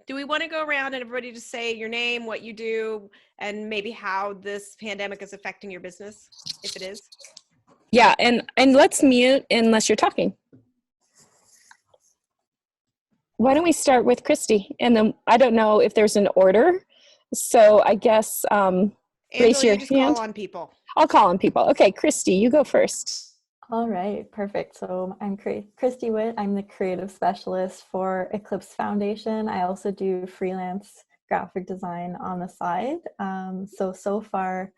Do we want to go around and everybody just say your name, what you do, and maybe how this pandemic is affecting your business, if it is? Yeah, and let's mute unless you're talking. Why don't we start with Christy? And then I don't know if there's an order. So I guess raise Angela, your you just hand. call on people. I'll call on people. Okay, Christy, you go first. All right, perfect. So I'm Christy Witt. I'm the creative specialist for Eclipse Foundation. I also do freelance graphic design on the side. So far,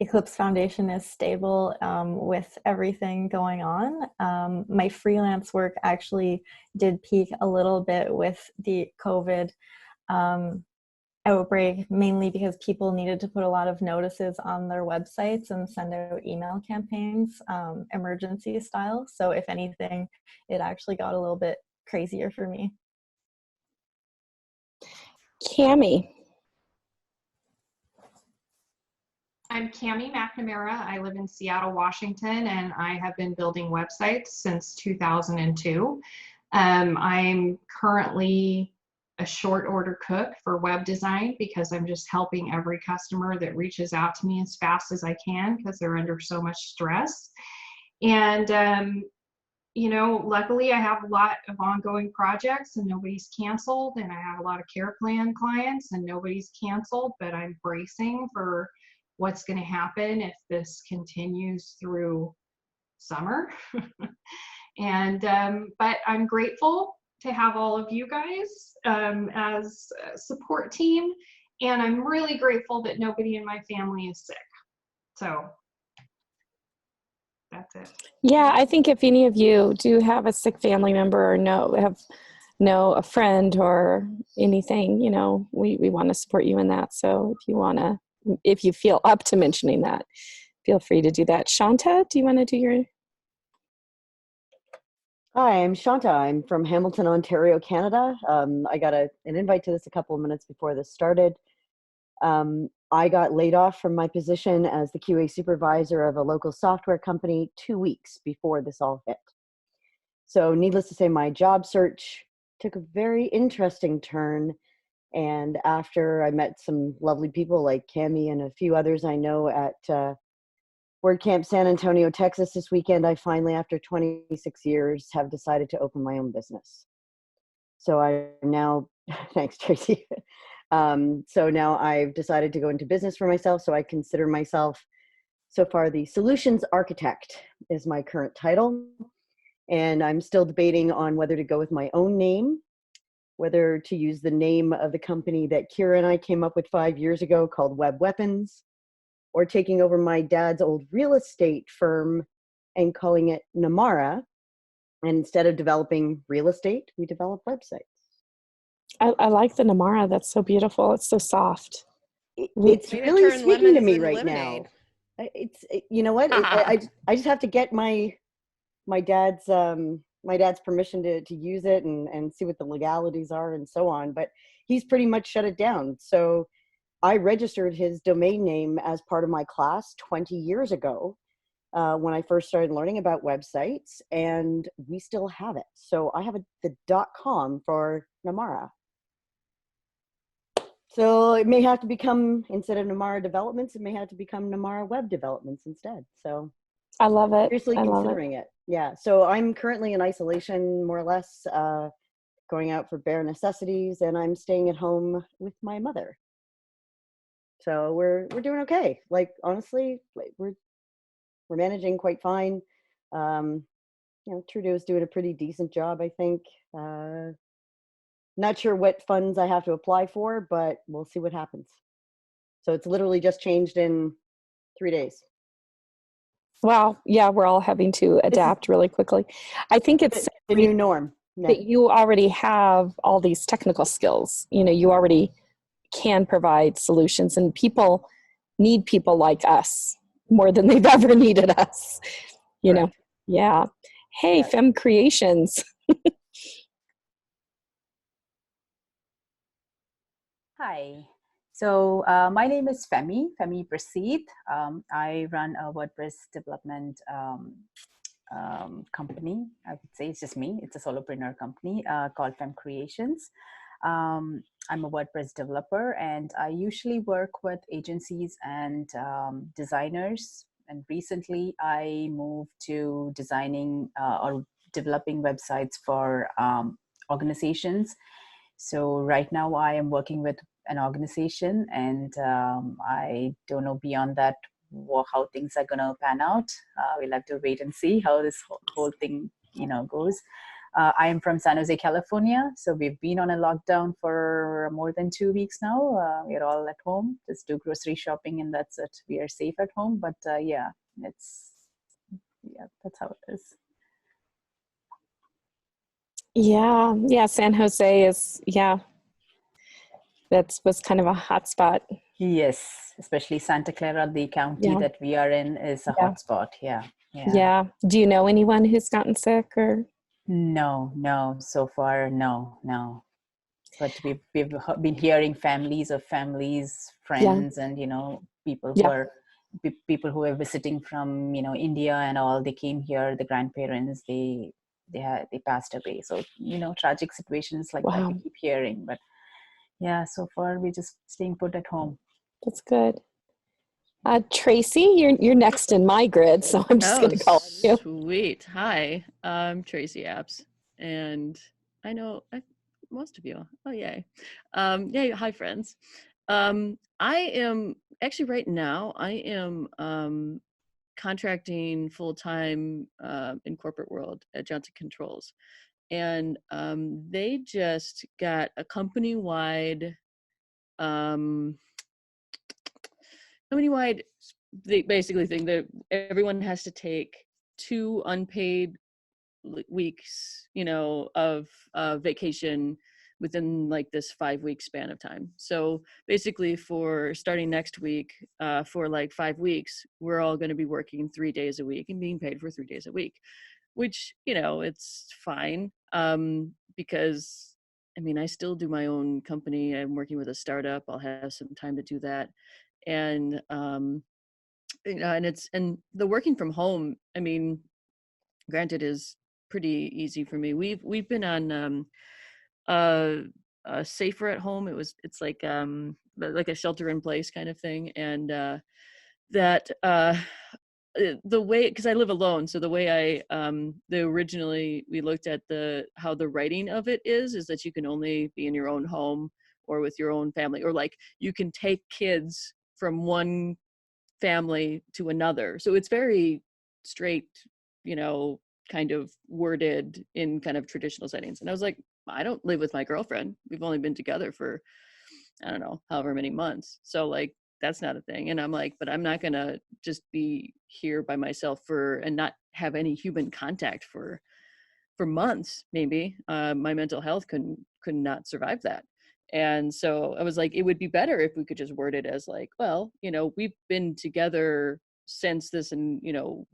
Eclipse Foundation is stable with everything going on. My freelance work actually did peak a little bit with the COVID outbreak, mainly because people needed to put a lot of notices on their websites and send out email campaigns, emergency style. So if anything, it actually got a little bit crazier for me. Cami. I'm Mcnamara. I live in Seattle, Washington, and I have been building websites since 2002. I'm currently a short order cook for web design because I'm just helping every customer that reaches out to me as fast as I can because they're under so much stress. And, you know, luckily I have a lot of ongoing projects and nobody's canceled, and I have a lot of care plan clients and nobody's canceled, but I'm bracing for what's going to happen if this continues through summer. And but I'm grateful to have all of you guys as a support team, and I'm really grateful that nobody in my family is sick. So that's it. Yeah, I think if any of you do have a sick family member or know a friend or anything, you know, we want to support you in that. So if you feel up to mentioning that, feel free to do that. Shanta, do you want to do your... Hi, I'm Shanta. I'm from Hamilton, Ontario, Canada. I got an invite to this a couple of minutes before this started. I got laid off from my position as the QA supervisor of a local software company 2 weeks before this all hit. So needless to say, my job search took a very interesting turn. And after I met some lovely people like Cami and a few others I know at WordCamp San Antonio, Texas this weekend, I finally, after 26 years, have decided to open my own business. So I'm now, thanks Tracy. So now I've decided to go into business for myself. So I consider myself so far the solutions architect is my current title. And I'm still debating on whether to go with my own name, whether to use the name of the company that Kira and I came up with 5 years ago called Web Weapons, or taking over my dad's old real estate firm and calling it Mcnamara. And instead of developing real estate, we develop websites. I like the Mcnamara. That's so beautiful. It's so soft. It's really speaking to me right now. You know what? I just have to get my dad's permission to use it and see what the legalities are and so on. But he's pretty much shut it down. So I registered his domain name as part of my class 20 years ago when I first started learning about websites, and we still have it. So I have the .com for Mcnamara. So it may have to become, instead of Mcnamara Developments, it may have to become Mcnamara Web Developments instead. So I love it. Seriously considering it. Yeah. So I'm currently in isolation, more or less, going out for bare necessities, and I'm staying at home with my mother. So we're doing okay. Like, honestly, we're managing quite fine. You know, Trudeau's doing a pretty decent job, I think. Not sure what funds I have to apply for, but we'll see what happens. So it's literally just changed in 3 days. Wow. Yeah, we're all having to adapt really quickly. I think it's the new norm. Yeah. That you already have all these technical skills. You know, you already can provide solutions, and people need people like us more than they've ever needed us. You know? Yeah. Hey, yeah. Femme Creations. Hi. So my name is Femi Praseed. I run a WordPress development company. I would say it's just me. It's a solopreneur company called Femme Creations. I'm a WordPress developer, and I usually work with agencies and designers. And recently, I moved to designing or developing websites for organizations. So right now, I am working with an organization, and I don't know beyond that how things are going to pan out. We'll have to wait and see how this whole thing, goes. I am from San Jose, California. So we've been on a lockdown for more than 2 weeks now. We're all at home, just do grocery shopping, and that's it. We are safe at home, but that's how it is. Yeah. San Jose is, that was kind of a hot spot. Yes, especially Santa Clara, the county Yeah. that we are in, is a Yeah. hot spot. Yeah. Do you know anyone who's gotten sick or? No, so far, no. But we've been hearing families, friends, and people who are people who are visiting from India and all. They came here. The grandparents, they passed away. So tragic situations like that we keep hearing. But yeah, so far we're just staying put at home. That's good. Tracy, you're next in my grid, so I'm just going to call on you. Sweet. Hi, I'm Tracy Apps, and I know most of you. Oh, yay. Hi, friends. I am actually right now, I am contracting full-time in corporate world at Johnson Controls. And they just got a company-wide they basically think that everyone has to take 2 unpaid weeks, of vacation within like this 5-week span of time. So basically for starting next week, for like 5 weeks, we're all going to be working 3 days a week and being paid for 3 days a week, which, it's fine. Because I still do my own company. I'm working with a startup. I'll have some time to do that. And and the working from home, granted, is pretty easy for me. We've been on safer at home. It's like a shelter in place kind of thing. And that the way, because I live alone, so the way originally we looked at how the writing of it is that you can only be in your own home or with your own family, or like you can take kids from one family to another. So it's very straight, kind of worded in kind of traditional settings. And I was like, I don't live with my girlfriend. We've only been together for, I don't know, however many months. So like, that's not a thing. And I'm like, but I'm not gonna just be here by myself and not have any human contact for months, maybe. My mental health could not survive that. And so I was like, it would be better if we could just word it as like, well, we've been together since this, and,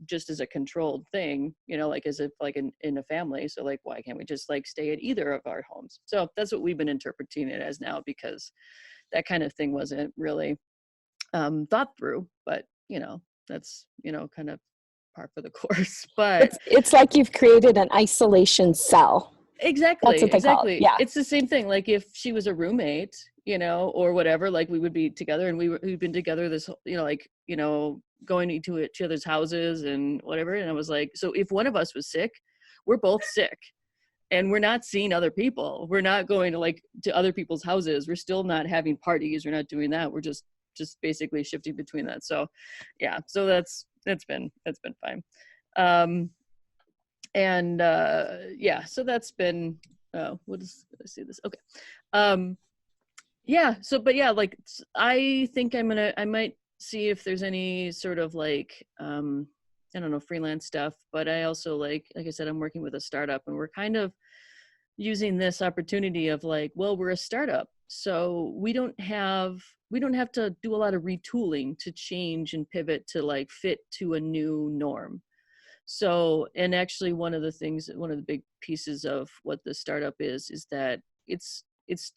just as a controlled thing, like as if like in a family. So like, why can't we just like stay at either of our homes? So that's what we've been interpreting it as now, because that kind of thing wasn't really thought through, but that's kind of par for the course. But it's like you've created an isolation cell. Exactly. That's what they call it. Yeah. It's the same thing. Like if she was a roommate, or whatever, like we would be together, and we've been together this, going to each other's houses and whatever. And I was like, so if one of us was sick, we're both sick, and we're not seeing other people. We're not going to other people's houses. We're still not having parties. We're not doing that. We're just basically shifting between that. So yeah, so that's been fine. So that's been, let's see this. Okay. Like, I think I might see if there's any sort of like, I don't know, freelance stuff, but I also like I said, I'm working with a startup, and we're kind of using this opportunity of like, well, we're a startup, so we don't have to do a lot of retooling to change and pivot to like fit to a new norm. So, and actually one of the big pieces of what the startup is that it's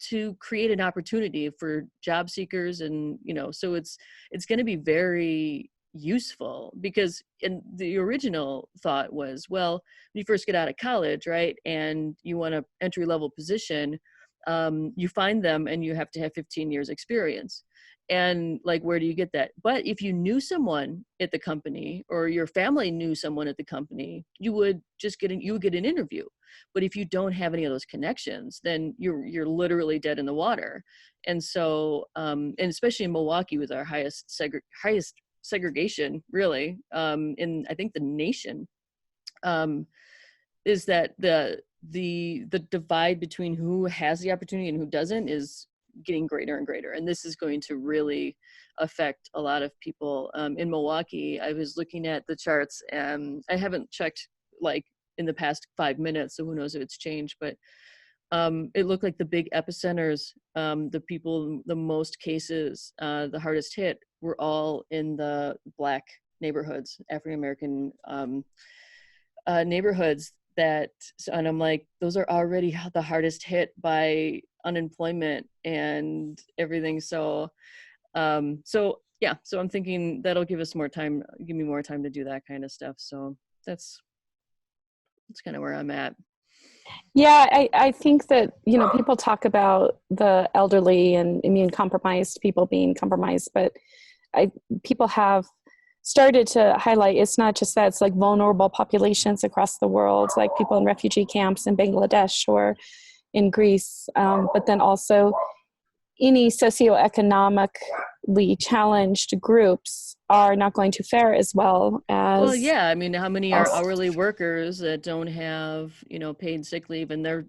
to create an opportunity for job seekers. And, so it's going to be very useful, because the original thought was, well, when you first get out of college, right, and you want an entry level position, you find them and you have to have 15 years experience. And like, where do you get that? But if you knew someone at the company, or your family knew someone at the company, you would just get an interview. But if you don't have any of those connections, then you're literally dead in the water. And so, and especially in Milwaukee, with our highest segregation, really, in I think the nation, is that the divide between who has the opportunity and who doesn't is getting greater and greater. And this is going to really affect a lot of people. In Milwaukee, I was looking at the charts, and I haven't checked like in the past 5 minutes, so who knows if it's changed, but it looked like the big epicenters, the people, the most cases, the hardest hit, were all in the Black neighborhoods, African-American neighborhoods. And I'm like, those are already the hardest hit by unemployment and everything. So yeah, so I'm thinking that'll give me more time to do that kind of stuff. So that's kind of where I'm at. Yeah, I think that, people talk about the elderly and immune compromised people being compromised, but people have started to highlight it's not just that, it's like vulnerable populations across the world, like people in refugee camps in Bangladesh or in Greece, but then also any socioeconomically challenged groups are not going to fare as well as. Well, yeah, I mean, how many are hourly workers that don't have, paid sick leave, and their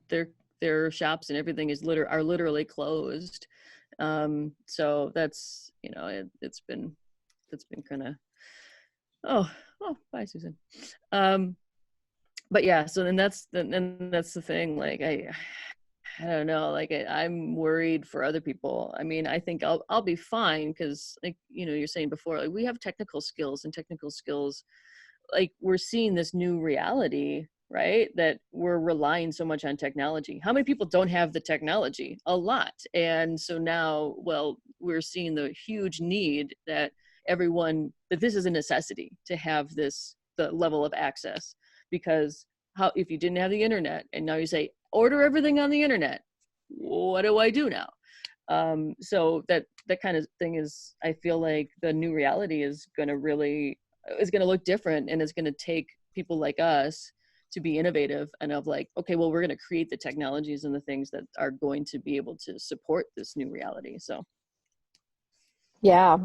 shops and everything are literally closed. So that's, it's been kind of, oh, bye, Susan. But yeah, so then that's the thing. Like, I don't know, like I'm worried for other people. I mean, I think I'll be fine, because like, you're saying before, like we have technical skills, like we're seeing this new reality, right? That we're relying so much on technology. How many people don't have the technology? A lot. And so now, well, we're seeing the huge need that this is a necessity to have the level of access, because if you didn't have the internet, and now you say, order everything on the internet, what do I do now? So that kind of thing is, I feel like the new reality is going to look different, and it's going to take people like us to be innovative and of like, okay, well, we're going to create the technologies and the things that are going to be able to support this new reality. So yeah,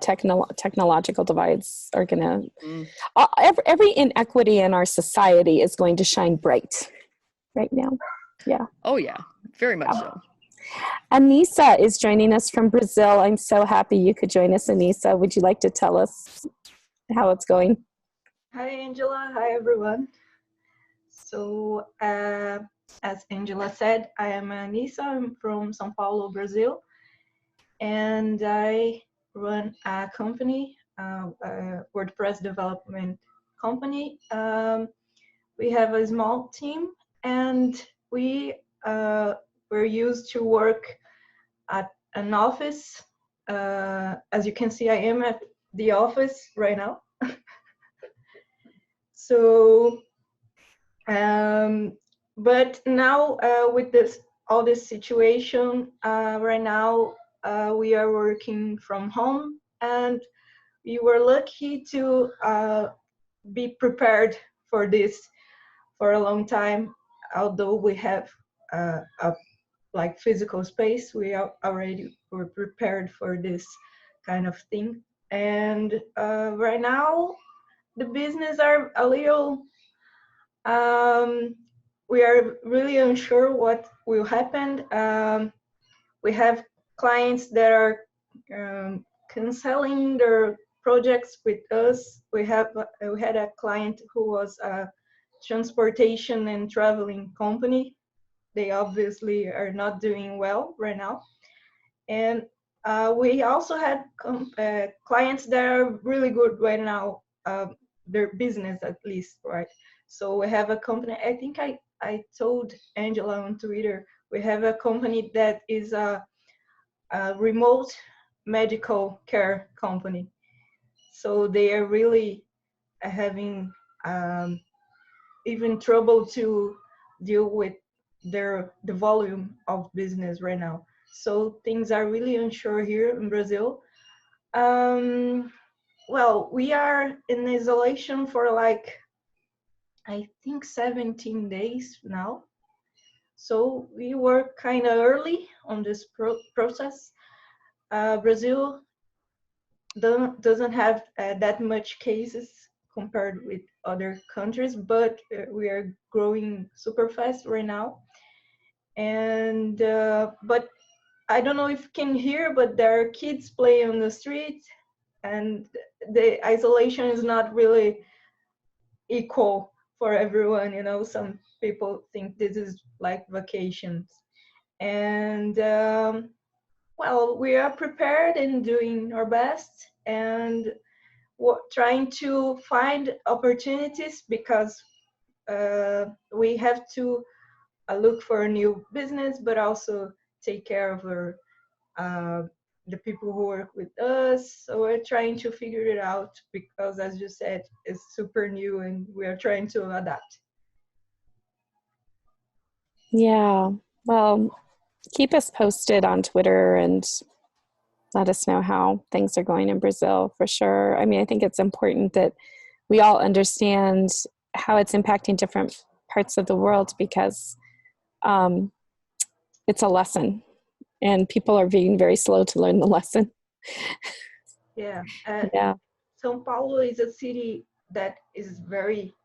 technological divides are going to, every inequity in our society is going to shine bright right now. Yeah. Oh yeah, very much so. Anissa is joining us from Brazil. I'm so happy you could join us, Anissa. Would you like to tell us how it's going? Hi, Angela. Hi, everyone. So, as Angela said, I am Anissa. I'm from São Paulo, Brazil, and I run a company, a WordPress development company. We have a small team, and we're used to work at an office. As you can see, I am at the office right now. So, but now with all this situation, right now we are working from home, and we were lucky to be prepared for this for a long time. Although we have a like physical space, we were prepared for this kind of thing. And right now, the business are a little. We are really unsure what will happen. We have clients that are canceling their projects with us. We had a client who was a transportation and traveling company. They obviously are not doing well right now. And we also had clients that are really good right now, their business at least, right? So we have a company, I think I told Angela on Twitter, we have a company that is a remote medical care company. So they are really having even trouble to deal with the volume of business right now. So things are really unsure here in Brazil. Well, we are in isolation for like, I think 17 days now. So we were kind of early on this process. Brazil doesn't have that much cases compared with other countries, but we are growing super fast right now. And but I don't know if you can hear, but there are kids playing on the street, and the isolation is not really equal for everyone. You know, some people think this is like vacations, and well, we are prepared and doing our best, and trying to find opportunities, because we have to look for a new business, but also take care of our, the people who work with us. So we're trying to figure it out, because as you said, it's super new and we are trying to adapt. Yeah. Well, keep us posted on Twitter and let us know how things are going in Brazil for sure. I mean, I think it's important that we all understand how it's impacting different parts of the world, because it's a lesson and people are being very slow to learn the lesson. Yeah. Yeah. São Paulo is a city that is very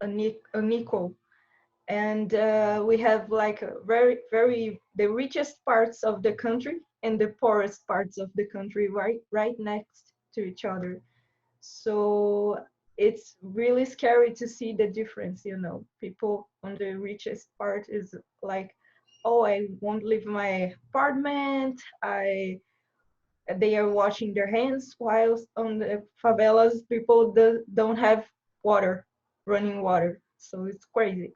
unequal. And we have like a very the richest parts of the country and the poorest parts of the country right next to each other. So it's really scary to see the difference. You know, people on the richest part is like, oh, I won't leave my apartment. They are washing their hands, while on the favelas people don't have water, running water. So it's crazy.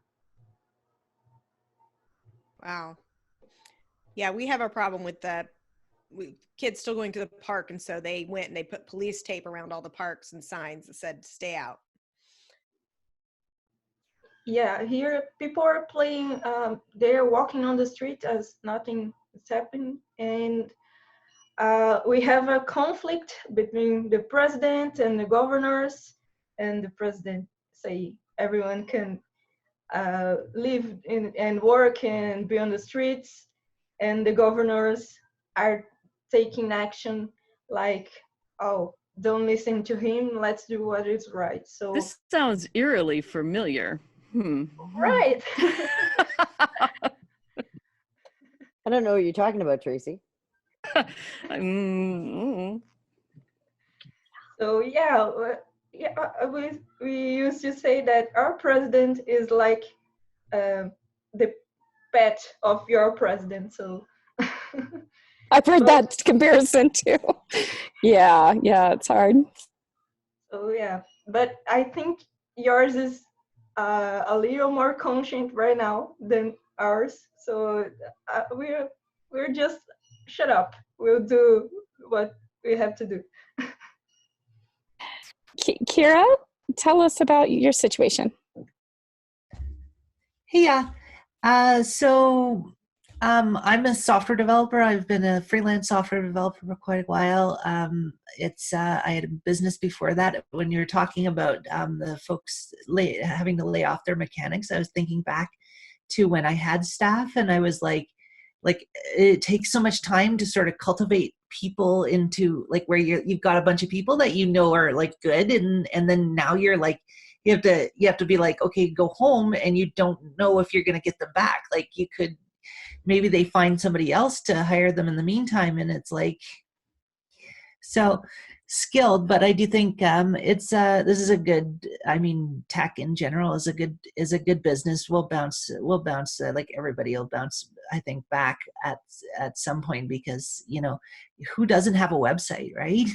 Wow. Yeah, we have a problem with that. Kids still going to the park, and so they went and they put police tape around all the parks and signs that said "Stay out." Yeah, here people are playing. They are walking on the street as nothing is happening, and we have a conflict between the president and the governors. And the president say everyone can live and work and be on the streets, and the governors are taking action like, oh, don't listen to him, let's do what is right. So This sounds eerily familiar. right. I don't know what you're talking about, Tracy. So yeah, we used to say that our president is like the pet of your president. So I've heard that comparison too. Yeah, it's hard. so yeah, but I think yours is a little more conscient right now than ours. So we're just shut up. We'll do what we have to do. Kira, tell us about your situation. Yeah. So I'm a software developer. I've been a freelance software developer for quite a while. I had a business before that. When you're talking about the folks having to lay off their mechanics, I was thinking back to when I had staff, and I was like it takes so much time to sort of cultivate people into like where you've got a bunch of people that you know are like good, and then now you're like you have to be like, okay, go home, and you don't know if you're going to get them back. Like you could, maybe they find somebody else to hire them in the meantime, and it's like, so skilled. But I do think this is a good, I mean, tech in general is a good business. We'll bounce like everybody will bounce, I think, back at some point, because you know, who doesn't have a website, right?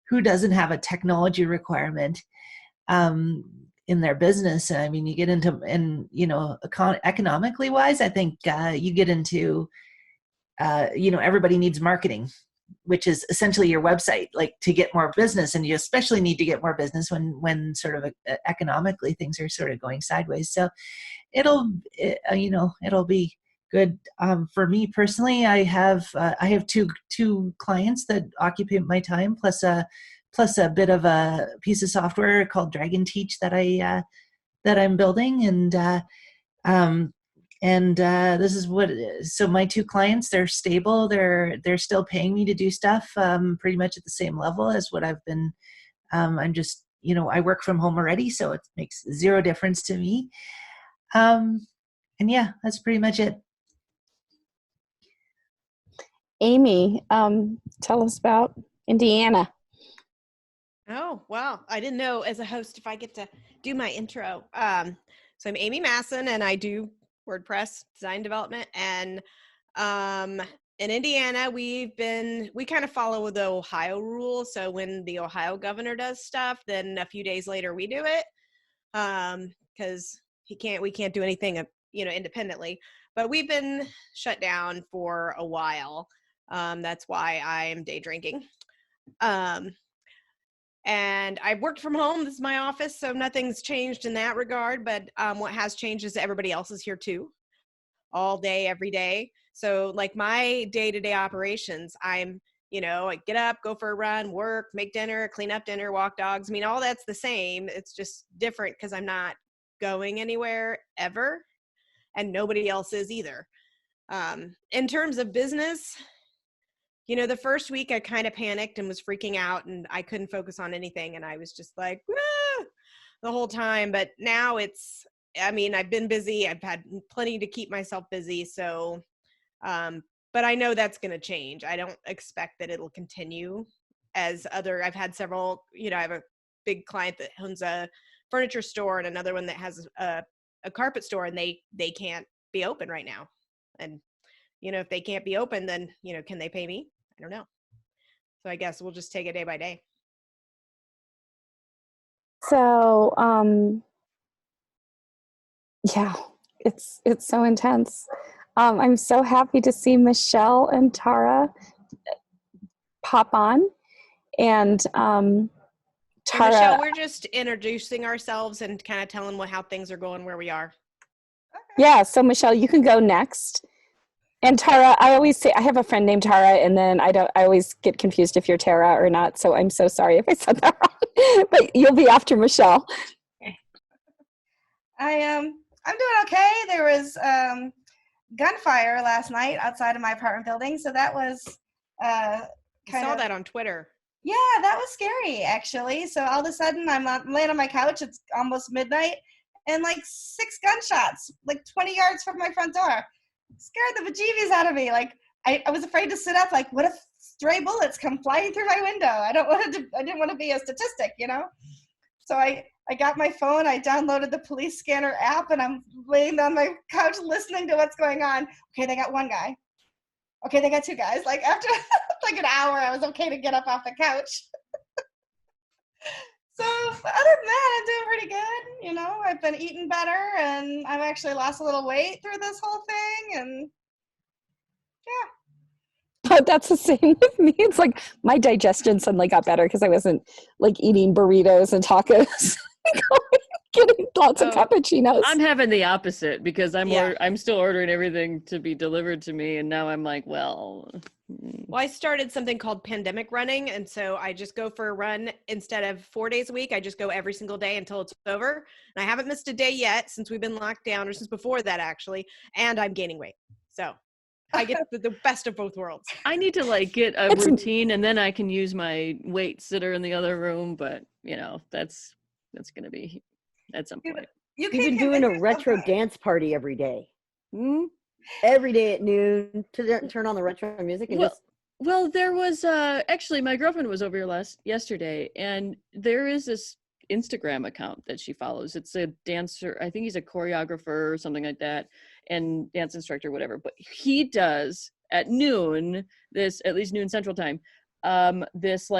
Who doesn't have a technology requirement in their business? I mean, you get into, and you know, economically wise, I think you get into, you know, everybody needs marketing. which is essentially your website, like to get more business. And you especially need to get more business when sort of economically things are sort of going sideways. So it'll be good. For me personally, I have two clients that occupy my time, plus a bit of a piece of software called Dragon Teach that I'm building. And this is what it is. So my two clients, they're stable. They're still paying me to do stuff pretty much at the same level as what I've been. I'm just, I work from home already, so it makes zero difference to me. And yeah, that's pretty much it. Amy, tell us about Indiana. Oh, wow. I didn't know as a host if I get to do my intro. So I'm Amy Masson, and I do WordPress design development. And in Indiana, we kind of follow the Ohio rule. So when the Ohio governor does stuff, then a few days later we do it, because we can't do anything, independently. But we've been shut down for a while. That's why I'm day drinking. And I've worked from home. This is my office, so nothing's changed in that regard. But what has changed is everybody else is here too, all day, every day. So like my day-to-day operations, I get up, go for a run, work, make dinner, clean up dinner, walk dogs. I mean, all that's the same. It's just different because I'm not going anywhere ever, and nobody else is either. In terms of business, the first week I kind of panicked and was freaking out, and I couldn't focus on anything. And I was just like, the whole time. But now I've been busy. I've had plenty to keep myself busy. So, but I know that's going to change. I don't expect that it'll continue I've had several, I have a big client that owns a furniture store and another one that has a carpet store, and they can't be open right now. And, if they can't be open, then, can they pay me? I don't know. So I guess we'll just take it day by day. So, yeah, it's so intense. I'm so happy to see Michelle and Tara pop on. And Tara, Michelle, we're just introducing ourselves and kind of telling how things are going where we are. Yeah, so Michelle, you can go next. And Tara, I always say, I have a friend named Tara, and then I always get confused if you're Tara or not. So I'm so sorry if I said that wrong, but you'll be after Michelle. I'm doing okay. There was gunfire last night outside of my apartment building, so that was I saw that on Twitter. Yeah, that was scary actually. So all of a sudden I'm laying on my couch. It's almost midnight, and like 6 gunshots, like 20 yards from my front door. Scared the bejeebies out of me. Like I was afraid to sit up. Like, what if stray bullets come flying through my window? I didn't want to be a statistic, So I got my phone. I downloaded the police scanner app, and I'm laying on my couch listening to what's going on. Okay, they got one guy. Okay, they got 2 guys. Like after like an hour, I was okay to get up off the couch. So other than that, I'm doing pretty good. I've been eating better, and I've actually lost a little weight through this whole thing. And yeah. But that's the same with me. It's like my digestion suddenly got better because I wasn't like eating burritos and tacos, getting lots of cappuccinos. I'm having the opposite because I'm still ordering everything to be delivered to me, and now I'm like, well, I started something called pandemic running, and so I just go for a run instead of 4 days a week. I just go every single day until it's over, and I haven't missed a day yet since we've been locked down, or since before that actually, and I'm gaining weight. So I get the best of both worlds. I need to get a routine, and then I can use my weight sitter in the other room. But that's going to be at some point. You've been doing a retro dance party every day. Every day at noon to turn on the retro music and well, there was actually my girlfriend was over here yesterday, and there is this Instagram account that she follows. It's a dancer. I think he's a choreographer or something like that, and dance instructor, whatever. But he does at noon, at least noon Central Time, this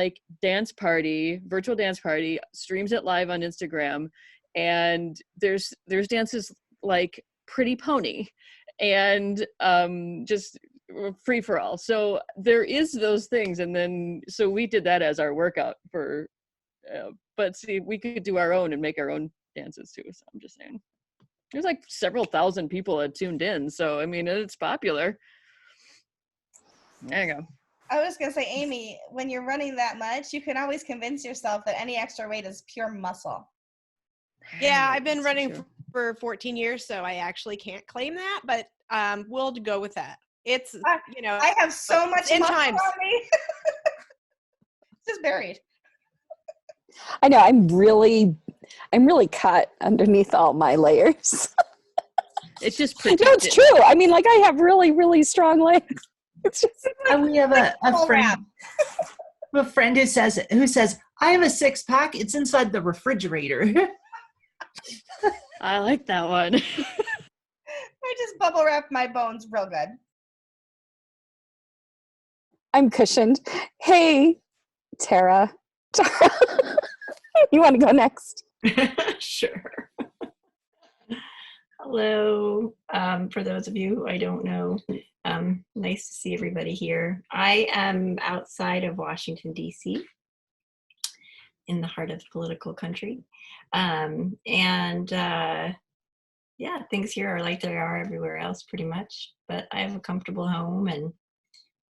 dance party, virtual dance party, streams it live on Instagram, and there's dances like Pretty Pony, and just free for all. So there is those things. And then, so we did that as our workout for, but see, we could do our own and make our own dances too. So I'm just saying, there's like several thousand people had tuned in. So, I mean, it's popular. There you go. I was going to say, Amy, when you're running that much, you can always convince yourself that any extra weight is pure muscle. Yeah, I've been running for 14 years, so I actually can't claim that, but we'll go with that. It's, you know, I have so much muscle times. on me. It's just buried. I know, I'm really cut underneath all my layers. It's just no, it's true. I mean, like, I have really, really strong legs. It's just and we have a friend who says, I have a 6-pack. It's inside the refrigerator. I like that one. I just bubble wrap my bones real good. I'm cushioned. Hey, Tara. You want to go next? Sure. Hello. For those of you who I don't know, nice to see everybody here. I am outside of Washington, D.C., in the heart of political country. Yeah, things here are like they are everywhere else pretty much, but I have a comfortable home and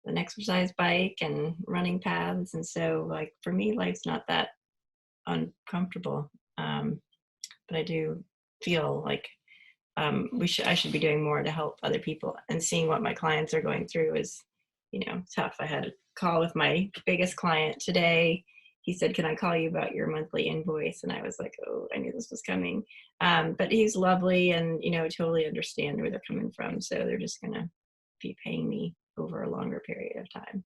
an exercise bike and running paths. And so, like, for me, life's not that uncomfortable. But I do feel like I should be doing more to help other people, and seeing what my clients are going through is, you know, tough. I had a call with my biggest client today. He said, "Can I call you about your monthly invoice?" And I was like, "Oh, I knew this was coming." But he's lovely, and, you know, totally understand where they're coming from. So they're just gonna be paying me over a longer period of time.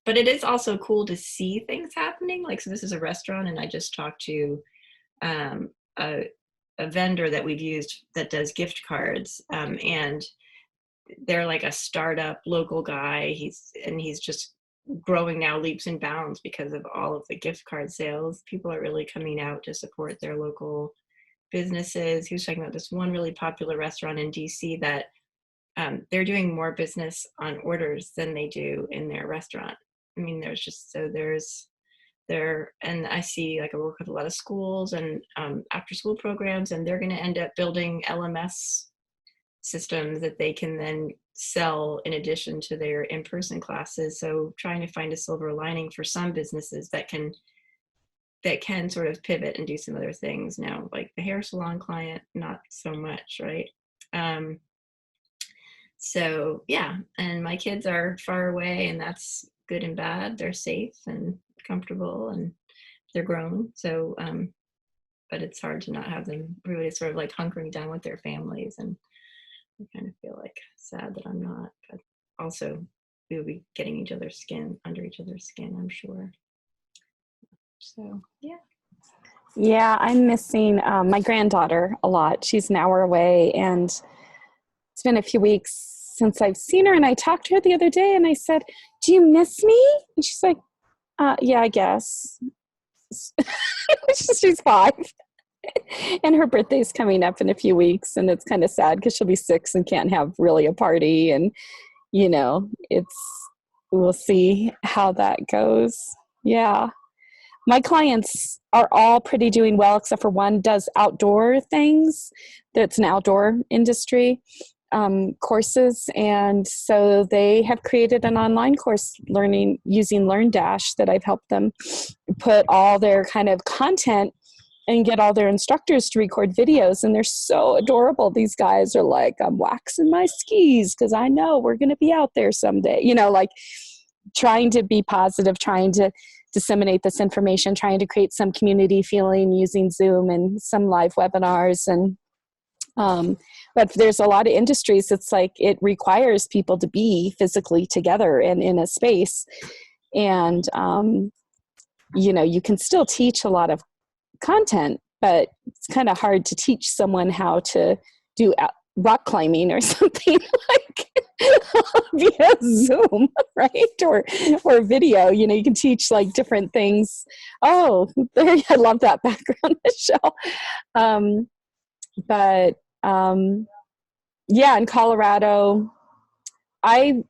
But it is also cool to see things happening. Like, so this is a restaurant, and I just talked to a vendor that we've used that does gift cards, and they're like a startup local guy. He's just growing now leaps and bounds because of all of the gift card sales. People are really coming out to support their local businesses. He was talking about this one really popular restaurant in DC that they're doing more business on orders than they do in their restaurant. I mean, and I see, like, I work with a lot of schools and after school programs, and they're going to end up building LMS systems that they can then sell in addition to their in-person classes. So trying to find a silver lining for some businesses that can sort of pivot and do some other things. Now, like the hair salon client, not so much, right? So yeah, and my kids are far away, and that's good and bad. They're safe and comfortable, and they're grown. So, but it's hard to not have them really sort of like hunkering down with their families, and I kind of feel like sad that I'm not, but also we'll be getting under each other's skin, I'm sure. So yeah. Yeah, I'm missing my granddaughter a lot. She's an hour away, and it's been a few weeks since I've seen her, and I talked to her the other day, and I said, "Do you miss me?" And she's like, "Yeah, I guess." She's 5. And her birthday's coming up in a few weeks, and it's kind of sad because she'll be 6 and can't have really a party. And, you know, we'll see how that goes. Yeah. My clients are all pretty doing well, except for one does outdoor things. That's an outdoor industry, courses. And so they have created an online course using LearnDash that I've helped them put all their kind of content and get all their instructors to record videos. And they're so adorable. These guys are like, "I'm waxing my skis because I know we're going to be out there someday." You know, like trying to be positive, trying to disseminate this information, trying to create some community feeling using Zoom and some live webinars. And but there's a lot of industries, it's like it requires people to be physically together and in a space. And, you know, you can still teach a lot of content, but it's kind of hard to teach someone how to do rock climbing or something like via Zoom, right? Or video. You know, you can teach like different things. Oh, there! I love that background, Michelle. But yeah, in Colorado, I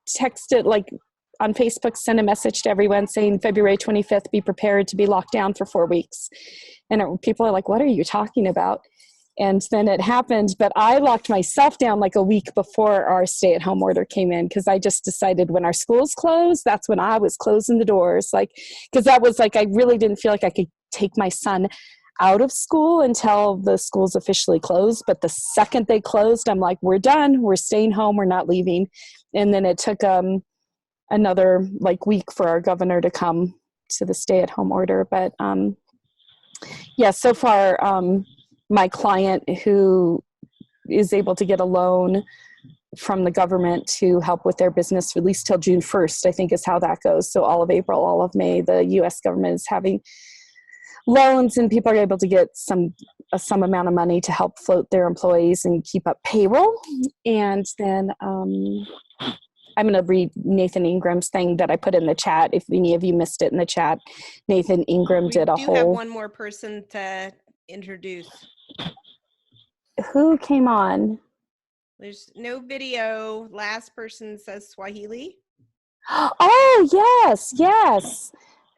texted, like, on Facebook, sent a message to everyone saying February 25th, be prepared to be locked down for 4 weeks. And people are like, what are you talking about? And then it happened, but I locked myself down like a week before our stay-at-home order came in, because I just decided when our schools closed, that's when I was closing the doors. Like, because that was like, I really didn't feel like I could take my son out of school until the schools officially closed. But the second they closed, I'm like, we're done. We're staying home. We're not leaving. And then it took another like week for our governor to come to the stay-at-home order. But yeah, so far, my client who is able to get a loan from the government to help with their business, at least till June 1st, I think is how that goes. So all of April, all of May, the U.S. government is having loans, and people are able to get some amount of money to help float their employees and keep up payroll. And then I'm going to read Nathan Ingram's thing that I put in the chat. If any of you missed it in the chat, Nathan Ingram did a whole... We do have one more person to introduce. Who came on? There's no video. Last person says Swahili. Oh, yes, yes.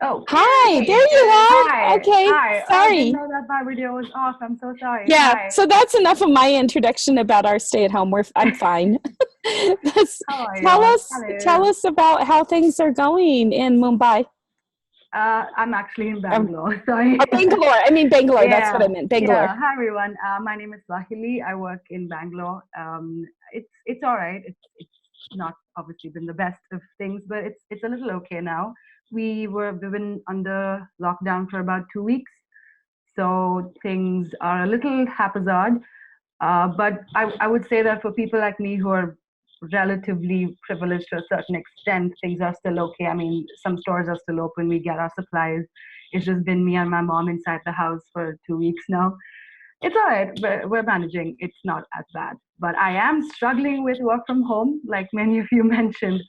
Oh, hi, there you are. Hi. Okay, hi. sorry. I didn't know that my video was off. I'm so sorry. Yeah, Hi. so that's enough of my introduction about our stay-at-home. I'm fine. How are you? Tell us about how things are going in Mumbai. I'm actually in Bangalore. Sorry. Oh, Bangalore. I mean Bangalore. Yeah. That's what I meant. Bangalore. Yeah. Hi everyone. My name is Swahili. I work in Bangalore. It's all right. It's not obviously been the best of things, but it's a little okay now. We've been under lockdown for about 2 weeks, so things are a little haphazard. But I would say that for people like me who are relatively privileged to a certain extent, things are still okay. I mean, some stores are still open. We get our supplies. It's just been me and my mom inside the house for 2 weeks now. It's all right. We're managing. It's not as bad. But I am struggling with work from home, like many of you mentioned.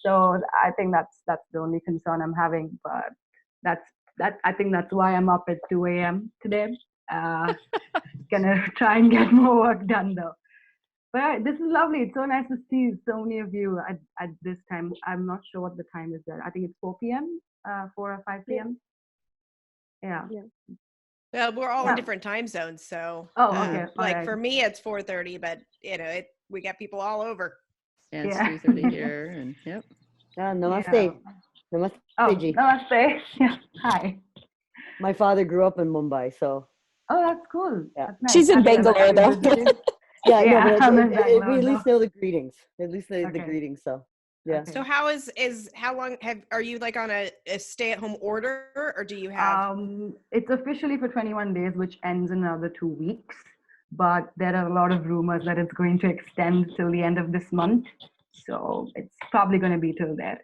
So I think that's the only concern I'm having. But I think that's why I'm up at 2 a.m. today. Gonna try and get more work done though. But this is lovely. It's so nice to see so many of you at this time. I'm not sure what the time is there. I think it's 4 p.m., 4 or 5 p.m. Yeah. Well, we're all in different time zones, so. Oh, okay. Like right. for me, it's 4:30, but we got people all over. Yeah, it's 3:30 here, and yep. Namaste. Yeah. Namaste, Oh, Ji. namaste. Yeah. Hi. My father grew up in Mumbai, so. Oh, that's cool. Yeah. That's nice. She's in Bangalore though. Yeah, Yeah, no, I'm in but Bangalore, we at least though. know the greetings. At least the Okay. greetings. So, yeah. Okay. So how how long are you like on a stay-at-home order, or do you have? It's officially for 21 days, which ends in another 2 weeks. But there are a lot of rumors that it's going to extend till the end of this month. So it's probably going to be till there.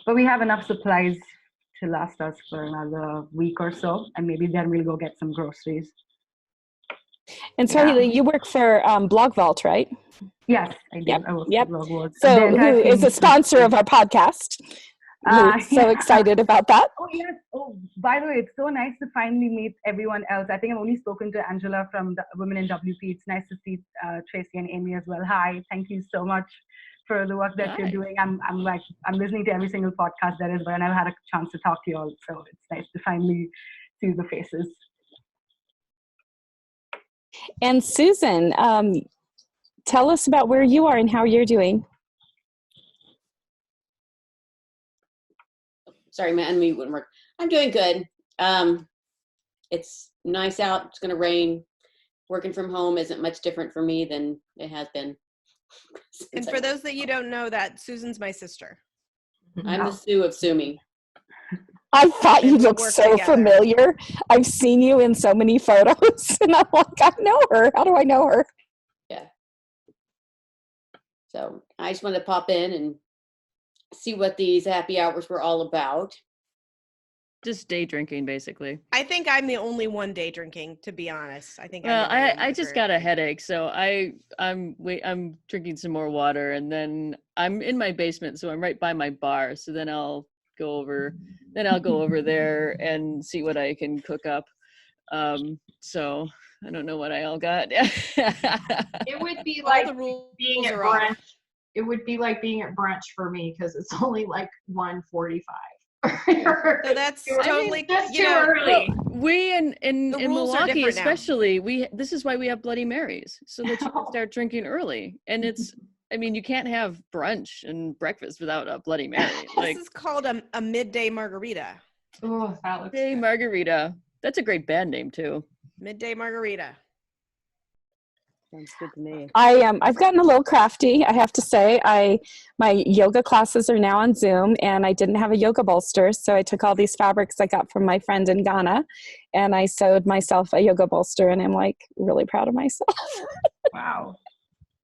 But we have enough supplies to last us for another week or so. And maybe then we'll go get some groceries. And Swahili, you work for Blog Vault, right? Yes, I do. Yep. I work Yep. for Blog Vault. So who is a sponsor of our podcast. We're so excited about that. Oh, yes. Oh, by the way, it's so nice to finally meet everyone else. I think I've only spoken to Angela from the Women in WP. It's nice to see Tracy and Amy as well. Hi, thank you so much for the work that you're doing. I'm listening to every single podcast there is, but I never had a chance to talk to you all. So it's nice to finally see the faces. And Susan, tell us about where you are and how you're doing. Sorry, my unmute wouldn't work. I'm doing good. It's nice out. It's going to rain. Working from home isn't much different for me than it has been. And for those that you don't know, that Susan's my sister. I'm the Sue of Sumi. I thought you And we looked work so together. familiar. I've seen you in so many photos, and I'm like, I know her. How do I know her? Yeah. So I just wanted to pop in and see what these happy hours were all about. Just day drinking, basically. I think I'm the only one day drinking, to be honest. I think. Well, I'm the only one I just for- got a headache, so I'm drinking some more water, and then I'm in my basement, so I'm right by my bar. So then I'll go over there and see what I can cook up. So I don't know what I all got. It would be All like the rules being at are off. brunch. It would be like being at brunch for me because it's only like 1:45. So that's totally, That's you too know, early. We in The rules are Milwaukee different now. especially, this is why we have Bloody Marys, so that you can start drinking early. And it's, I mean, you can't have brunch and breakfast without a Bloody Mary. Like, this is called a midday margarita. Oh, that looks hey, good. margarita. That's a great band name too. Midday margarita. Sounds good to me. I've gotten a little crafty, I have to say. My yoga classes are now on Zoom, and I didn't have a yoga bolster, so I took all these fabrics I got from my friend in Ghana, and I sewed myself a yoga bolster, and I'm like really proud of myself. Wow.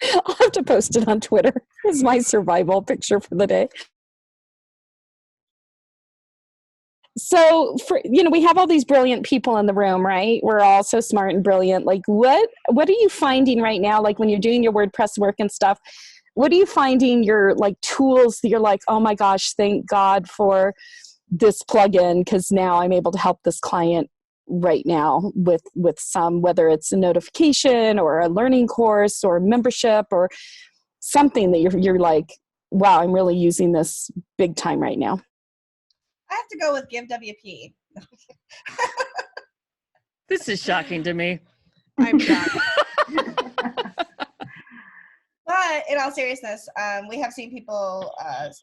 I'll have to post it on Twitter. It's my survival picture for the day. So we have all these brilliant people in the room, right? We're all so smart and brilliant. Like what are you finding right now? Like when you're doing your WordPress work and stuff, what are you finding your like tools that you're like, oh my gosh, thank God for this plugin, because now I'm able to help this client right now with some, whether it's a notification or a learning course or membership or something that you're like, wow, I'm really using this big time right now. I have to go with Give WP. This is shocking to me. I'm shocked. But in all seriousness, we have seen people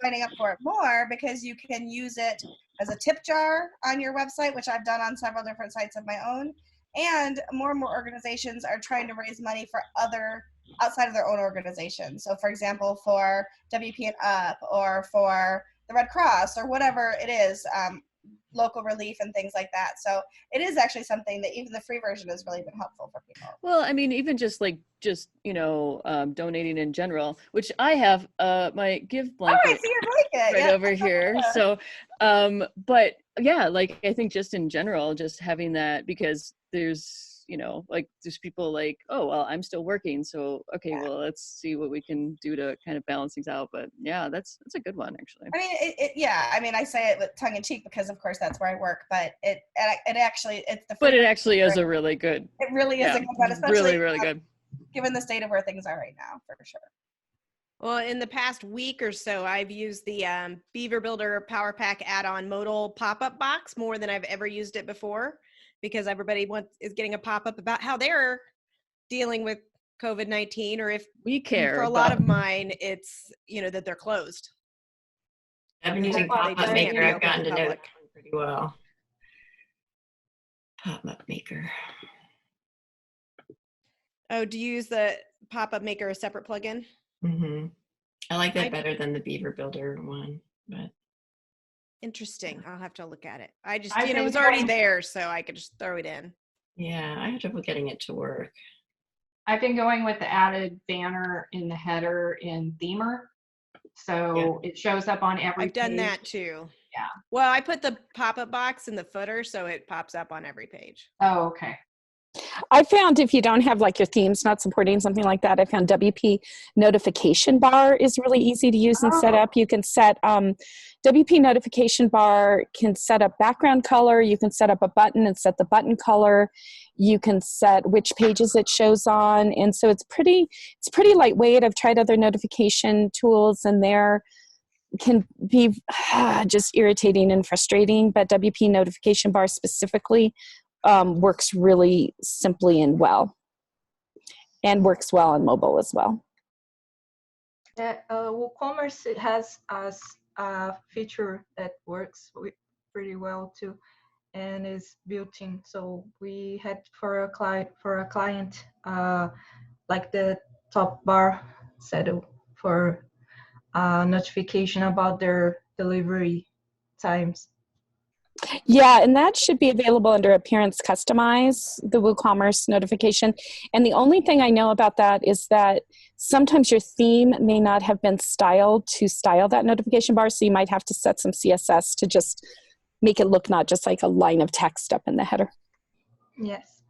signing up for it more because you can use it as a tip jar on your website, which I've done on several different sites of my own. And more organizations are trying to raise money for other outside of their own organization. So, for example, for WP and Up, or for the Red Cross, or whatever it is, local relief and things like that. So it is actually something that even the free version has really been helpful for people. Well, I mean, even just donating in general, which I have my Give blanket Oh, I see your blanket right over here. So, but yeah, like I think just in general, just having that, because there's there's people like, oh well, I'm still working, so okay, well let's see what we can do to kind of balance things out. But yeah, that's a good one actually. I mean, I mean, I say it with tongue in cheek because of course that's where I work, but it actually it's the. But it actually is a really good. It really is a good one, especially really good. Given the state of where things are right now, for sure. Well, in the past week or so, I've used the Beaver Builder Power Pack add-on modal pop-up box more than I've ever used it before, because everybody is getting a pop-up about how they're dealing with COVID-19, or if we care. For a lot of mine, it's that they're closed. I've been using Pop-Up Maker. I've gotten to know it pretty well. Pop-Up Maker. Oh, do you use the Pop-Up Maker, a separate plugin? Mm-hmm. I like that better than the Beaver Builder one, but. Interesting. I'll have to look at it. I just, it was already there, so I could just throw it in. Yeah, I had trouble getting it to work. I've been going with the added banner in the header in Themer. So it shows up on every I've done page. that too. Yeah. Well, I put the pop-up box in the footer, so it pops up on every page. Oh, okay. I found if you don't have like your themes not supporting something like that, I found WP notification bar is really easy to use and set up. You can set WP notification bar can set up background color. You can set up a button and set the button color. You can set which pages it shows on, and so it's pretty lightweight. I've tried other notification tools, and they're can be just irritating and frustrating, but WP notification bar specifically works really simply and well, and works well on mobile as well. WooCommerce has a feature that works pretty well too, and is built in. So we had for a client like the top bar set for notification about their delivery times. Yeah, and that should be available under Appearance Customize, the WooCommerce notification. And the only thing I know about that is that sometimes your theme may not have been styled to style that notification bar, so you might have to set some CSS to just make it look not just like a line of text up in the header. Yes.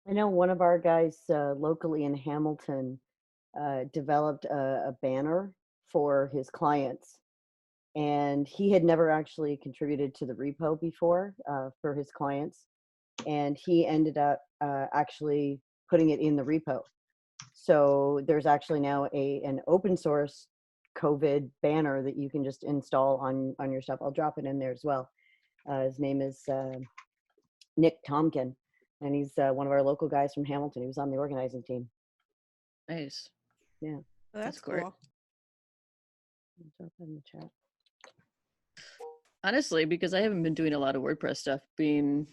I know one of our guys locally in Hamilton developed a banner for his clients. And he had never actually contributed to the repo before for his clients. and he ended up actually putting it in the repo. So there's actually now an open source COVID banner that you can just install on your stuff. I'll drop it in there as well. His name is Nick Tompkin, and he's one of our local guys from Hamilton. He was on the organizing team. Nice. Yeah. Oh, that's great. cool. I'll drop it in the chat. Honestly, because I haven't been doing a lot of WordPress stuff, being,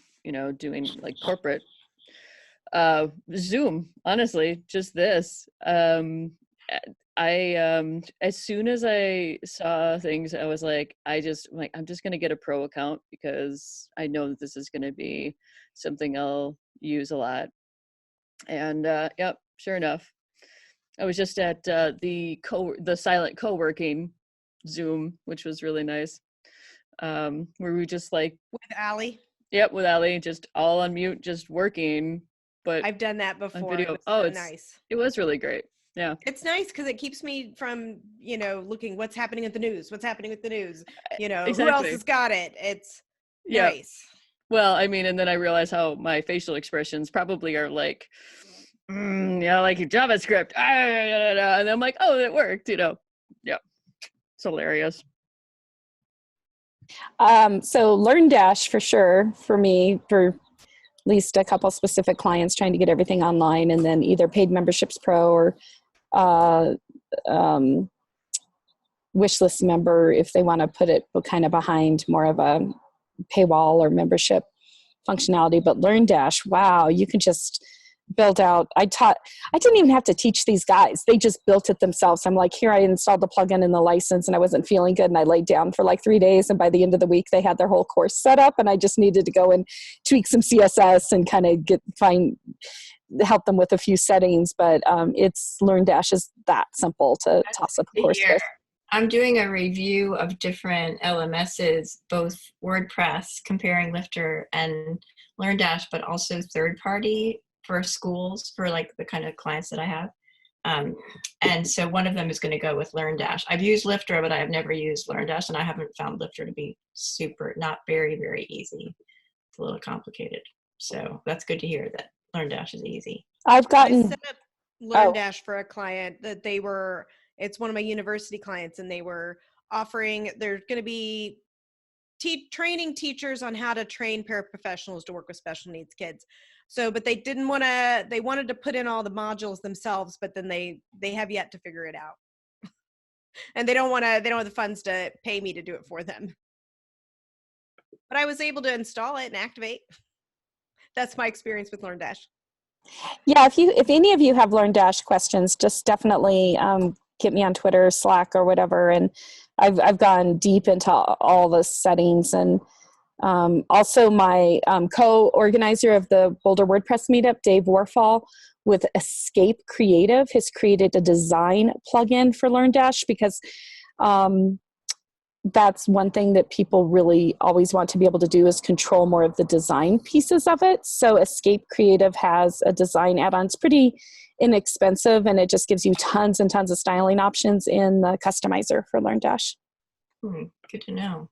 doing like corporate, Zoom, honestly, just this. As soon as I saw things, I was like, I'm just going to get a pro account because I know that this is going to be something I'll use a lot. And yep, sure enough, I was just at the silent co-working Zoom, which was really nice. Where we just like with Allie. Yep, with Allie, just all on mute, just working. But I've done that before. Video. It was so nice. It was really great. Yeah, it's nice because it keeps me from looking what's happening at the news. What's happening with the news? Exactly. Who else has got it? It's nice. Well, I mean, and then I realize how my facial expressions probably are like, like JavaScript, and I'm like, oh, it worked. Yeah, it's hilarious. So LearnDash for sure for me, for at least a couple specific clients trying to get everything online, and then either Paid Memberships Pro or Wishlist Member if they want to put it kind of behind more of a paywall or membership functionality. But LearnDash, wow, you can just build out. I didn't even have to teach these guys. They just built it themselves. I'm like, here, I installed the plugin and the license, and I wasn't feeling good, and I laid down for like 3 days, and by the end of the week they had their whole course set up, and I just needed to go and tweak some CSS and kind of help them with a few settings. But LearnDash is that simple to toss up a course with. I'm doing a review of different LMSs, both WordPress, comparing Lifter and LearnDash, but also third party for schools, for like the kind of clients that I have. And so one of them is going to go with LearnDash. I've used Lifter, but I have never used LearnDash, and I haven't found Lifter to be not very, very easy. It's a little complicated. So that's good to hear that LearnDash is easy. I set up LearnDash for a client that it's one of my university clients, and they were offering, they're going to be training teachers on how to train paraprofessionals to work with special needs kids. So, but they wanted to put in all the modules themselves, but then they have yet to figure it out. And they don't have the funds to pay me to do it for them. But I was able to install it and activate. That's my experience with LearnDash. Yeah, if any of you have LearnDash questions, just definitely get me on Twitter, Slack, or whatever. And I've gone deep into all the settings. And also my co-organizer of the Boulder WordPress meetup, Dave Warfall, with Escape Creative, has created a design plugin for LearnDash, because that's one thing that people really always want to be able to do, is control more of the design pieces of it. So Escape Creative has a design add-on. It's pretty inexpensive, and it just gives you tons and tons of styling options in the customizer for LearnDash. Good to know.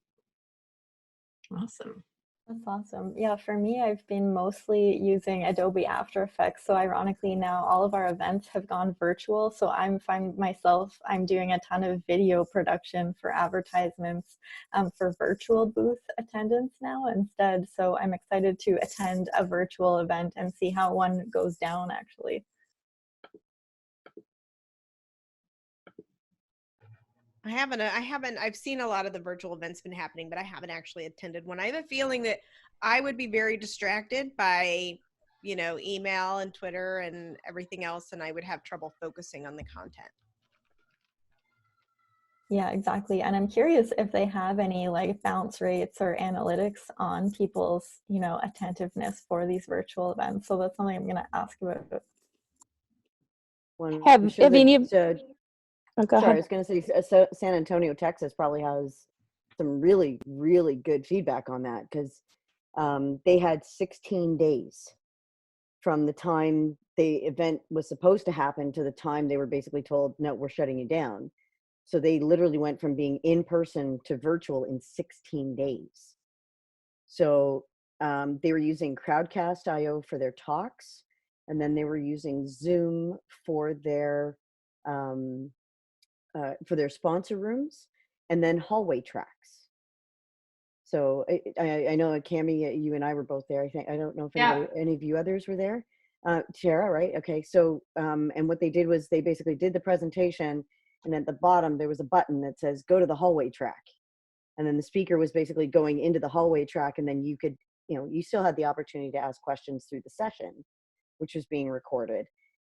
Awesome. That's awesome. Yeah, for me, I've been mostly using Adobe After Effects. So ironically, now all of our events have gone virtual. So I'm doing a ton of video production for advertisements for virtual booth attendance now instead. So I'm excited to attend a virtual event and see how one goes down, actually. I've seen a lot of the virtual events been happening, but I haven't actually attended one. I have a feeling that I would be very distracted by, email and Twitter and everything else, and I would have trouble focusing on the content. Yeah, exactly. And I'm curious if they have any like bounce rates or analytics on people's, attentiveness for these virtual events. So that's something I'm going to ask about. Sorry, I was going to say San Antonio, Texas probably has some really, really good feedback on that, because they had 16 days from the time the event was supposed to happen to the time they were basically told, no, we're shutting you down. So they literally went from being in person to virtual in 16 days. So they were using Crowdcast.io for their talks, and then they were using Zoom for their sponsor rooms, and then hallway tracks. So I know Cammie, you and I were both there. I don't know if any of you others were there. Tara, right? Okay. So and what they did was they basically did the presentation, and at the bottom there was a button that says "Go to the hallway track," and then the speaker was basically going into the hallway track, and then you could, you still had the opportunity to ask questions through the session, which was being recorded.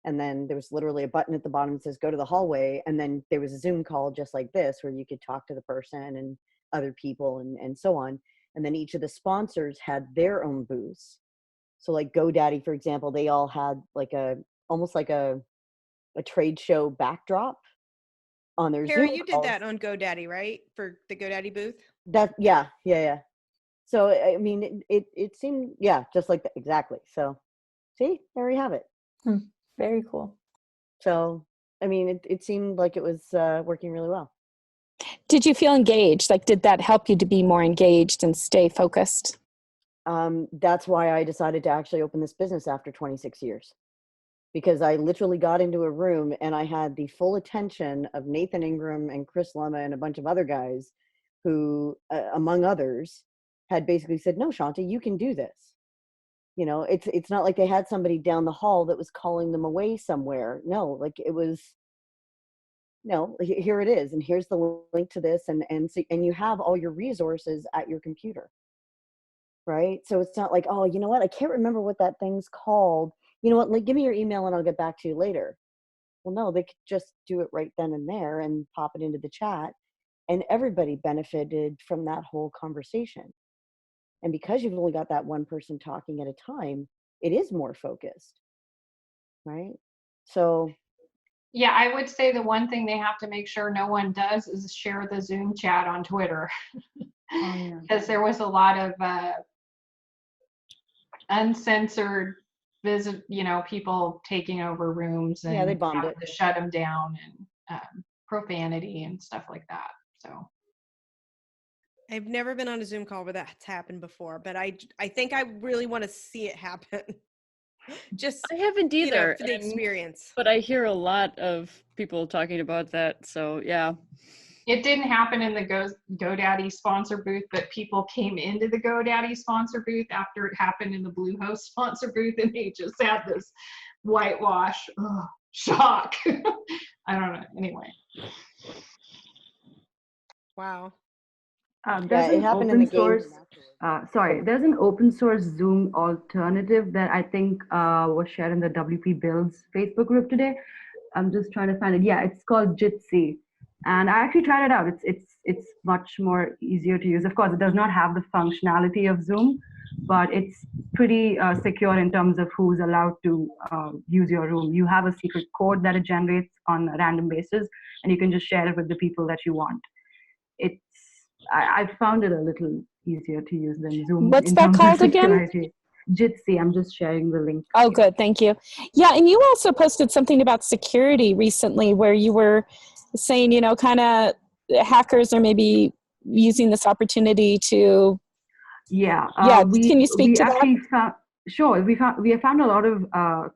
And then there was literally a button at the bottom that says "Go to the hallway," and then there was a Zoom call just like this where you could talk to the person and other people and so on. And then each of the sponsors had their own booths. So like GoDaddy, for example, they all had like almost like a trade show backdrop on their Tara, Zoom you calls. did that on GoDaddy, right? For the GoDaddy booth? Yeah. So, I mean, it seemed, just like that. Exactly. So, see, there we have it. Very cool. So, I mean, it seemed like it was working really well. Did you feel engaged? Like, did that help you to be more engaged and stay focused? That's why I decided to actually open this business after 26 years. Because I literally got into a room and I had the full attention of Nathan Ingram and Chris Lemma and a bunch of other guys who, among others, had basically said, "No, Shanta, you can do this." It's not like they had somebody down the hall that was calling them away somewhere. No, like it was, no, here it is, and here's the link to this, and you have all your resources at your computer, right? So it's not like, oh, you know what, I can't remember what that thing's called. You know what, like, give me your email and I'll get back to you later. Well, no, they could just do it right then and there and pop it into the chat, and everybody benefited from that whole conversation. And because you've only got that one person talking at a time, it is more focused, right? So yeah, I would say the one thing they have to make sure no one does is share the Zoom chat on Twitter. Because there was a lot of uncensored people taking over rooms and they bombed it. to shut them down, and profanity and stuff like that. So I've never been on a Zoom call where that's happened before, but I think I really want to see it happen. Just I haven't either, for the experience. But I hear a lot of people talking about that. So yeah. it didn't happen in the GoDaddy sponsor booth, but people came into the GoDaddy sponsor booth after it happened in the Bluehost sponsor booth, and they just had this whitewash shock. I don't know. Anyway. Wow. There's an open source. There's an open source Zoom alternative that I think was shared in the WP Builds Facebook group today. I'm just trying to find it. Yeah, it's called Jitsi, and I actually tried it out. It's much more easier to use. Of course, it does not have the functionality of Zoom, but it's pretty secure in terms of who's allowed to use your room. You have a secret code that it generates on a random basis, and you can just share it with the people that you want. I found it a little easier to use than Zoom. What's that called again? Jitsi. I'm just sharing the link. Oh, good. Thank you. Yeah, and you also posted something about security recently where you were saying, kind of hackers are maybe using this opportunity to... can you speak to that? Sure. We have found a lot of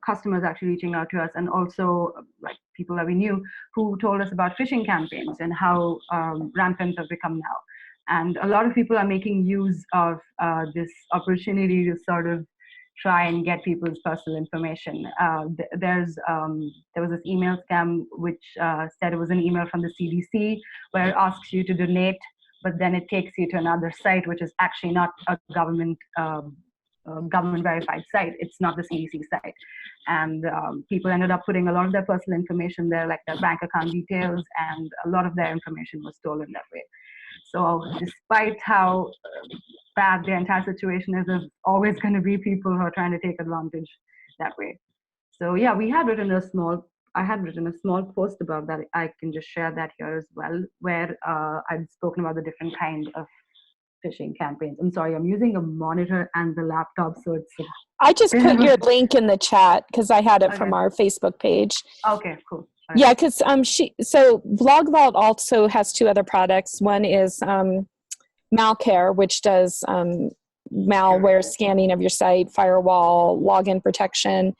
customers actually reaching out to us, and also like people that we knew who told us about phishing campaigns and how rampant they've become now. And a lot of people are making use of this opportunity to sort of try and get people's personal information. There was this email scam which said it was an email from the CDC where it asks you to donate, but then it takes you to another site which is actually not a government verified site. It's not the CDC site. And people ended up putting a lot of their personal information there, like their bank account details, and a lot of their information was stolen that way. So despite how bad the entire situation is, there's always going to be people who are trying to take advantage that way. So yeah, I had written a small post about that. I can just share that here as well, where I've spoken about the different kind of phishing campaigns. I'm sorry, I'm using a monitor and the laptop, so it's... I just put your link in the chat because I had it from our Facebook page. Okay, cool. Right. Yeah, because Blog Vault also has two other products. One is Malcare, which does malware scanning of your site, firewall, login protection,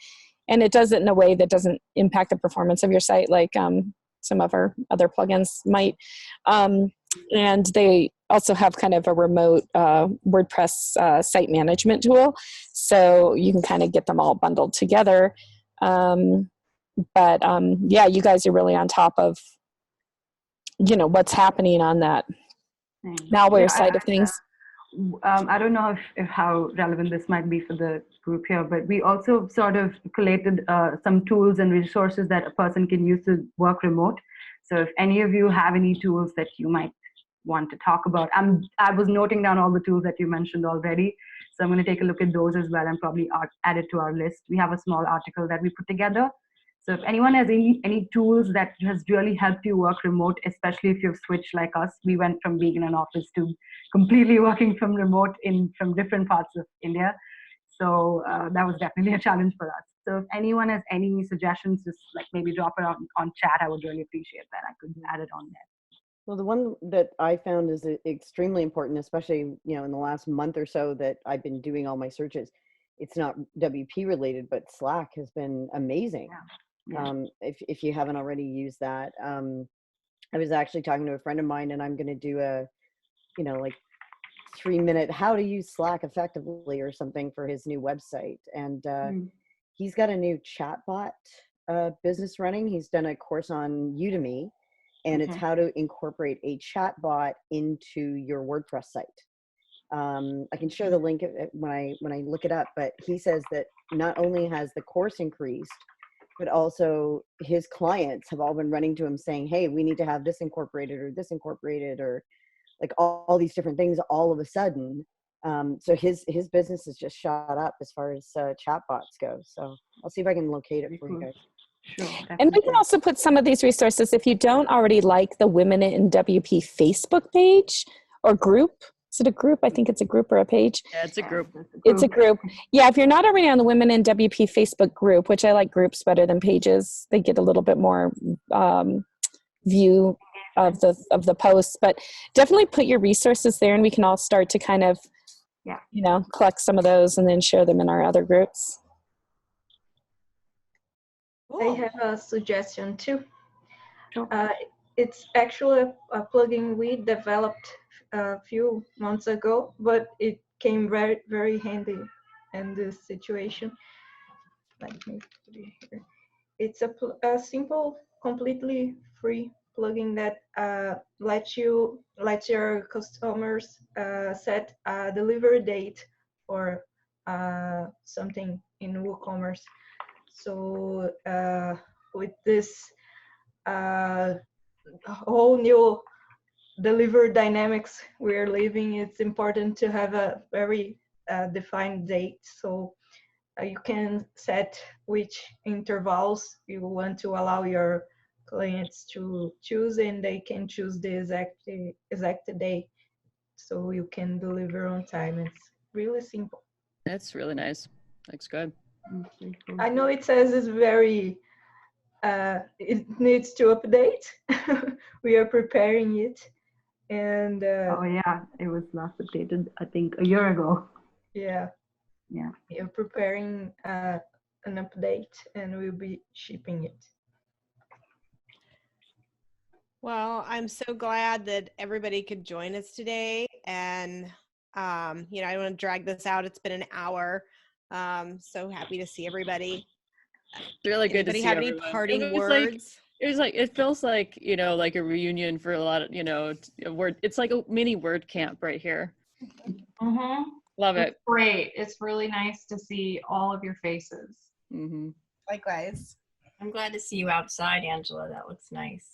and it does it in a way that doesn't impact the performance of your site like some of our other plugins might. And they also have kind of a remote WordPress site management tool, so you can kind of get them all bundled together. But yeah, you guys are really on top of, what's happening on that malware side of things. I don't know if how relevant this might be for the group here, but we also sort of collated some tools and resources that a person can use to work remote. So if any of you have any tools that you might want to talk about, I was noting down all the tools that you mentioned already. So I'm going to take a look at those as well and probably add it to our list. We have a small article that we put together. So if anyone has any tools that has really helped you work remote, especially if you've switched like us, we went from being in an office to completely working from remote from different parts of India. So that was definitely a challenge for us. So if anyone has any suggestions, just like maybe drop it on chat, I would really appreciate that. I could add it on there. Well, the one that I found is extremely important, especially, in the last month or so that I've been doing all my searches. It's not WP related, but Slack has been amazing. Yeah. If you haven't already used that. I was actually talking to a friend of mine, and I'm going to do a, 3-minute how to use Slack effectively or something for his new website. And he's got a new chatbot business running. He's done a course on Udemy, and it's how to incorporate a chatbot into your WordPress site. I can share the link when I look it up, but he says that not only has the course increased, but also his clients have all been running to him saying, hey, we need to have this incorporated or like all these different things all of a sudden. So his business has just shot up as far as chatbots go. So I'll see if I can locate it for you guys. Sure. And we can also put some of these resources, if you don't already like the Women in WP Facebook page or group. Is it a group? I think it's a group or a page. Yeah, it's a group. It's a group. Yeah, if you're not already on the Women in WP Facebook group, which I like groups better than pages, they get a little bit more view of the posts, but definitely put your resources there, and we can all start to kind of, collect some of those and then share them in our other groups. I have a suggestion too. It's actually a plugin we developed a few months ago, but it came very, very handy in this situation. Let me put it here. It's a simple, completely free plugin that lets your customers set a delivery date for something in WooCommerce. So with this whole new delivery dynamics we're living, it's important to have a very defined date. So you can set which intervals you want to allow your clients to choose, and they can choose the exact day, so you can deliver on time. It's really simple. That's really nice. Looks good. I know it says it's very it needs to update. We are preparing it, and oh yeah, it was last updated I think a year ago. Yeah, yeah, we are preparing an update, and we'll be shipping it. Well, I'm so glad that everybody could join us today, and I don't want to drag this out. It's been an hour. So happy to see everybody. It's really good to see have everyone. Any parting words? It feels like, like a reunion for a lot of, it's like a mini word camp right here. Mm-hmm. Love it. It's great. It's really nice to see all of your faces. Mm-hmm. Likewise. I'm glad to see you outside, Angela. That looks nice.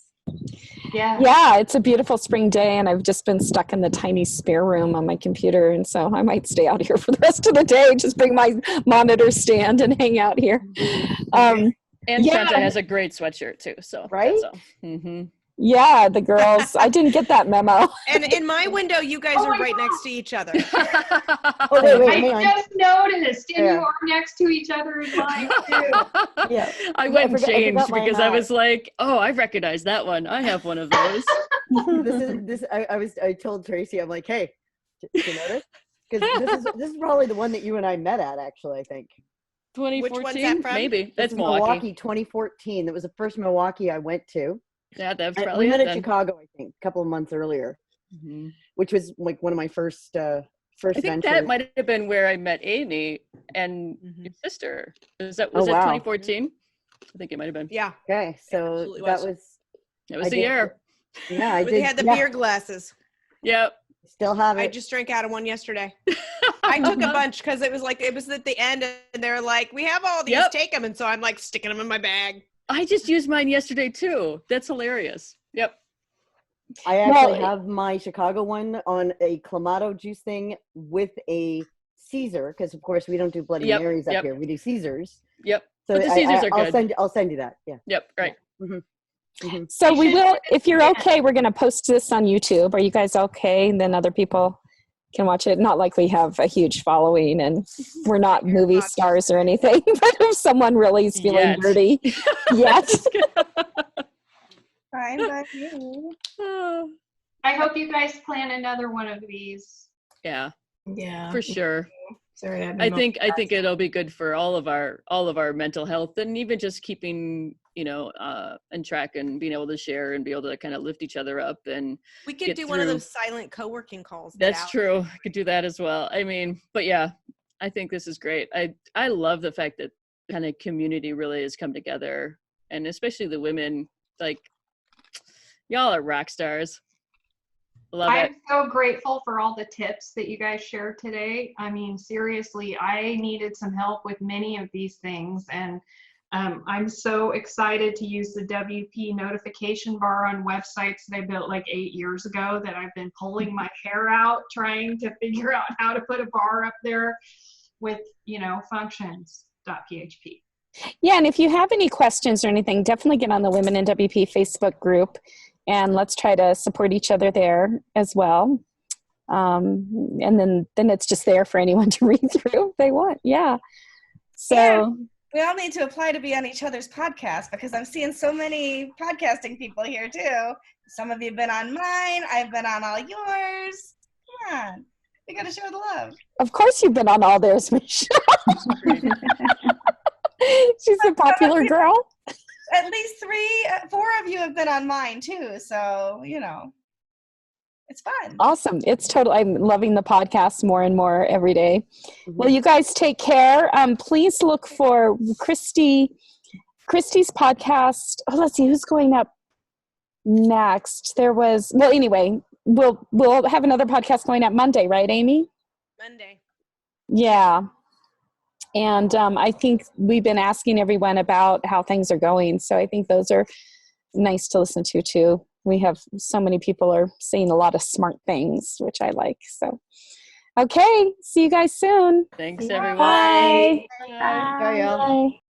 Yeah, it's a beautiful spring day, and I've just been stuck in the tiny spare room on my computer, and so I might stay out here for the rest of the day, just bring my monitor stand and hang out here. And Shanta has a great sweatshirt too, so right. Mm-hmm. Yeah, the girls. I didn't get that memo. And in my window, you guys are right next to each other. Wait, I just noticed, and you are next to each other in mine too. Yeah, I went and changed because I was like, oh, I recognize that one. I have one of those. I told Tracy, I'm like, hey, did you notice? Because this is probably the one that you and I met at, actually, I think. 2014? Which one's that from? Maybe. That's This is Milwaukee. 2014. That was the first Milwaukee I went to. Yeah, that's We probably met it in then. Chicago, I think, a couple of months earlier, Mhm. which was like one of my first I think ventures. that might have been where I met Amy and your sister. Was that 2014? I think it might have been. Yeah. Okay, so absolutely that was. was. It was I the did- year. Yeah, I Where did. they had the yeah, beer glasses. Yep. Still have I it. just drank out of one yesterday. I took a bunch because it was at the end, and they were like, "We have all these, Yep. take them." And so I'm like sticking them in my bag. I just used mine yesterday too. That's hilarious. Yep. I actually have my Chicago one on a Clamato juice thing with a Caesar, because of course we don't do Bloody Yep, Marys up yep. here. We do Caesars. Yep. So But the Caesars are good. I'll send you that. Yeah. Yep. Right. So we will, if you're okay, we're going to post this on YouTube. Are you guys okay? And then other people can watch it. Not like we have a huge following and we're not movie stars or anything, but if someone really is feeling Yet. dirty, yet. Fine by me. I hope you guys plan another one of these. Yeah. Yeah. For sure. Sorry, I think it'll be good for all of our mental health, and even just keeping, on track and being able to share and be able to kind of lift each other up. And We could get do one of through. those silent co-working calls. That's true. I could do that as well. I mean, but yeah, I think this is great. I love the fact that kind of community really has come together, and especially the women. Like, y'all are rock stars. Love it. I'm so grateful for all the tips that you guys shared today. I mean, seriously, I needed some help with many of these things, and I'm so excited to use the WP notification bar on websites that I built like 8 years ago that I've been pulling my hair out trying to figure out how to put a bar up there with, functions.php. Yeah, and if you have any questions or anything, definitely get on the Women in WP Facebook group, and let's try to support each other there as well. And then it's just there for anyone to read through if they want. Yeah. So Yeah. We all need to apply to be on each other's podcast, because I'm seeing so many podcasting people here too. Some of you have been on mine. I've been on all yours. Come on. We got to show the love. of course you've been on all theirs, Michelle. She's a popular girl. At least 4 of you have been on mine too. So, it's fun. Awesome. It's I'm loving the podcast more and more every day. Well, you guys take care. Please look for Christy's podcast. Oh, let's see who's going up next. Anyway, we'll have another podcast going up Monday, right, Amy? Monday. Yeah. And I think we've been asking everyone about how things are going. So I think those are nice to listen to too. We have so many people are saying a lot of smart things, which I like. So, okay. See you guys soon. Thanks, everyone. Bye. Bye, y'all. Bye.